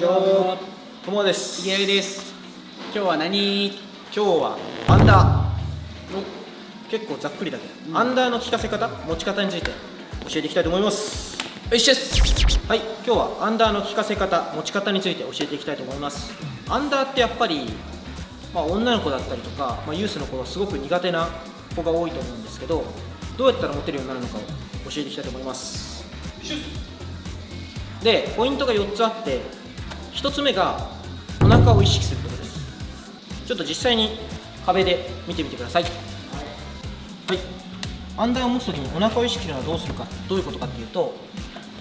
ちは、ともです。池上です。今日は何？今日はアンダーの結構ざっくりだけど、アンダーの効かせ方、持ち方について教えていきたいと思います。よいしょっす。はい、今日はアンダーの効かせ方、持ち方について教えていきたいと思います。アンダーってやっぱり、女の子だったりとか、ユースの子はすごく苦手な子が多いと思うんですけど、どうやったら持てるようになるのかを教えていきたいと思います。で、ポイントが4つあって、1つ目がお腹を意識することです。ちょっと実際に壁で見てみてください。はい、アンダーを持つときにお腹を意識するのはどういうことかっていうと、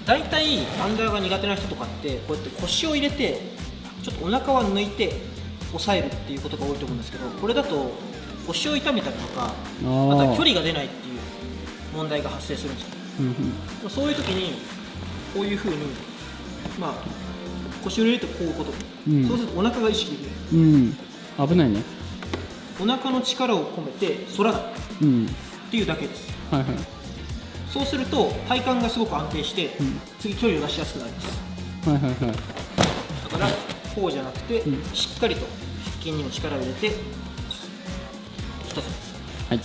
大体アンダーが苦手な人とかってこうやって腰を入れてちょっとお腹は抜いて押さえるっていうことが多いと思うんですけど、これだと腰を痛めたりとか、あとは距離が出ないっていう問題が発生するんですよ。そういう時にこういうふうに腰を入れるとこういうこと、そうするとお腹が意識できる、危ないね。お腹の力を込めて反らないっていうだけです。そうすると体幹がすごく安定して、次距離を出しやすくなります。だからこうじゃなくて、しっかりと腹筋にも力を入れて一つです。はい。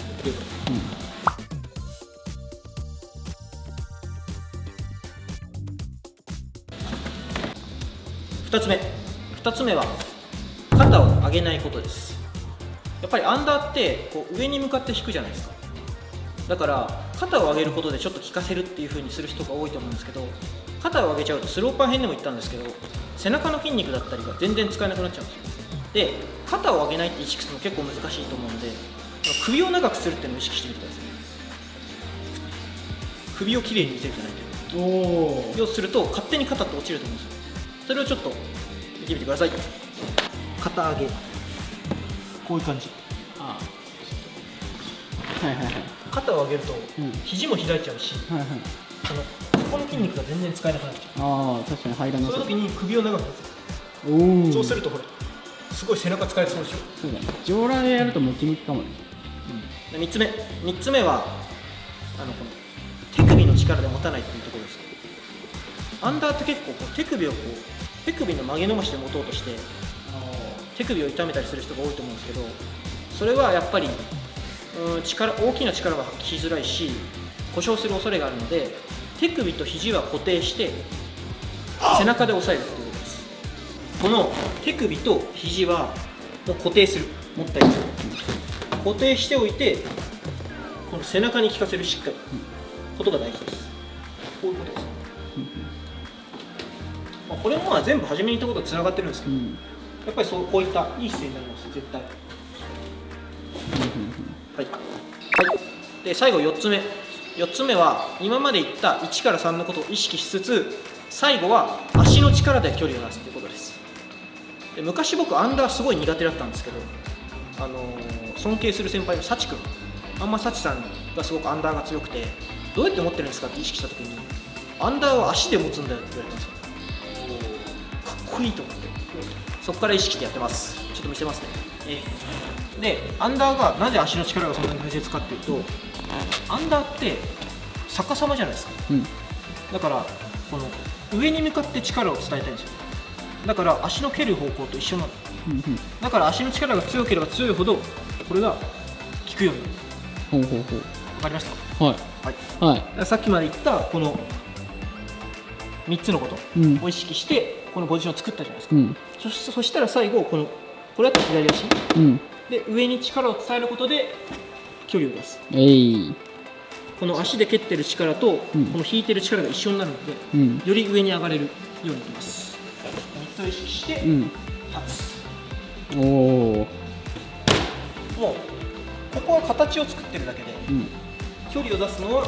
2つ目は肩を上げないことです。やっぱりアンダーってこう上に向かって引くじゃないですか。だから肩を上げることでちょっと効かせるっていう風にする人が多いと思うんですけど、肩を上げちゃうとスローパー編でも言ったんですけど、背中の筋肉だったりが全然使えなくなっちゃうんですよ。で、肩を上げないって意識するの結構難しいと思うんで、首を長くするっていうのを意識してみてください。首をきれいに見せるじゃないけど、要すると勝手に肩って落ちると思うんですよ。それをちょっと見てみてください。肩上げ、こういう感じ。肩を上げると肘も開いちゃうし、ここの筋肉が全然使えなくなっちゃう。確かに入らなそそう。の時に首を長くする。そうするとほら、すごい背中使えそうでしょ。そうだね。上裸でやるとムキムキかもね。3つ目はこの手首の力で持たないっていうところです。アンダーって結構手首の曲げ伸ばしで持とうとして手首を痛めたりする人が多いと思うんですけど、それはやっぱり大きな力が発揮しづらいし故障する恐れがあるので、手首と肘は固定して背中で押さえるということです。この手首と肘はもう固定する、持った位置を固定しておいて、この背中に効かせるしっかりことが大事です。こういうことです。これも全部初めに言ったこととつながってるんですけど、やっぱりこういったいい姿勢になります、絶対。で、最後4つ目は今まで言った1から3のことを意識しつつ、最後は足の力で距離を出すということです。で、昔僕アンダーすごい苦手だったんですけど、尊敬する先輩の幸君、幸さんがすごくアンダーが強くて、どうやって持ってるんですかって意識した時に、アンダーは足で持つんだよって言われたんですよ。かっこいいと思って、そこから意識してやってます。ちょっと見せますね。で、アンダーがなぜ足の力がそんなに大切かっていうと、アンダーって逆さまじゃないですか。だからこの上に向かって力を伝えたいんですよ。だから足の蹴る方向と一緒なの。だから足の力が強ければ強いほどこれが効くようになる。わかりましたか？はい。さっきまで言ったこの3つのことを意識してこのポジションを作ったじゃないですか。そしたら最後これだと左足、で上に力を伝えることで距離を出す。この足で蹴ってる力とこの引いてる力が一緒になるので、より上に上がれるようになります。3つを意識して立つ。もうここは形を作ってるだけで、距離を出すのは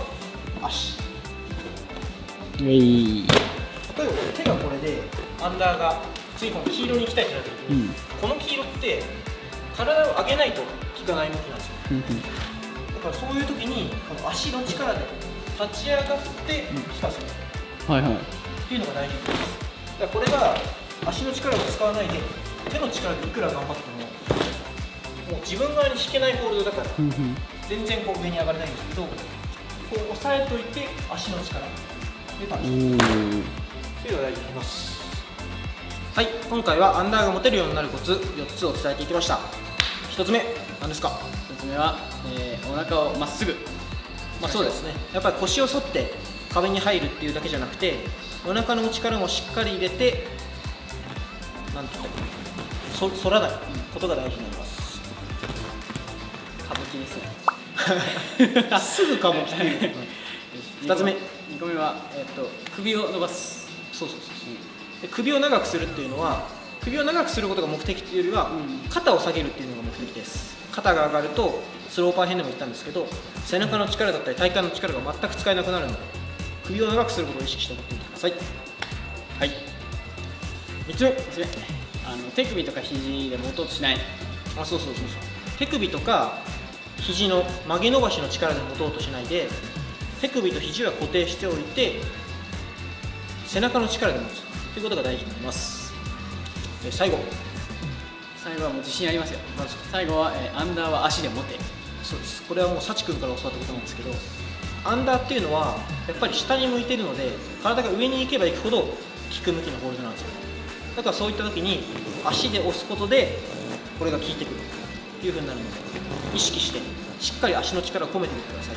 足。例えば手がこれでアンダーが次この黄色に行きたいってなった時に、この黄色って体を上げないと効かない動きなんですよ。だからそういう時にこの足の力で立ち上がって効かせるっていうのが大事です。だからこれが足の力を使わないで手の力でいくら頑張ってももう自分側に引けないホールドだから全然こう上に上がれないんですけど、こう押さえといて足の力で立つっていうのが大事になります。はい、今回はアンダーが持てるようになるコツ4つを伝えていきました。1つ目、何ですか？ 1つ目は、お腹をまっすぐ。そうですね、やっぱり腰を反って壁に入るっていうだけじゃなくて、お腹の内からもしっかり入れて、なんて言ったらいい、反らないことが大事になります。歌舞伎ですね。すぐ歌舞伎っていう2つ目、2個目は、首を伸ばす。そうで首を長くするっていうのは、首を長くすることが目的というよりは、肩を下げるっていうのが目的です。肩が上がると、スローパー編でも言ったんですけど、背中の力だったり体幹の力が全く使えなくなるので、首を長くすることを意識して持ってみてください。はい、3つ目、手首とか肘で持とうとしない。そう手首とか肘の曲げ伸ばしの力で持とうとしないで、手首と肘は固定しておいて、背中の力で持つということが大事になります。最後はもう自信ありますよ。何ですか？最後は、アンダーは足で持て。そうです。これはもう幸くんから教わったことなんですけど、アンダーっていうのはやっぱり下に向いてるので、体が上に行けば行くほど効く向きのホールドなんですよ。だからそういった時に足で押すことでこれが効いてくるという風になるので、意識してしっかり足の力を込めてみてください。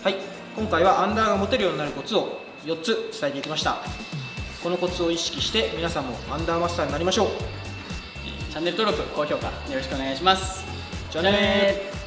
はい、今回はアンダーが持てるようになるコツを4つ伝えていきました。このコツを意識して皆さんもアンダーマスターになりましょう。チャンネル登録、高評価よろしくお願いします。じゃあねー。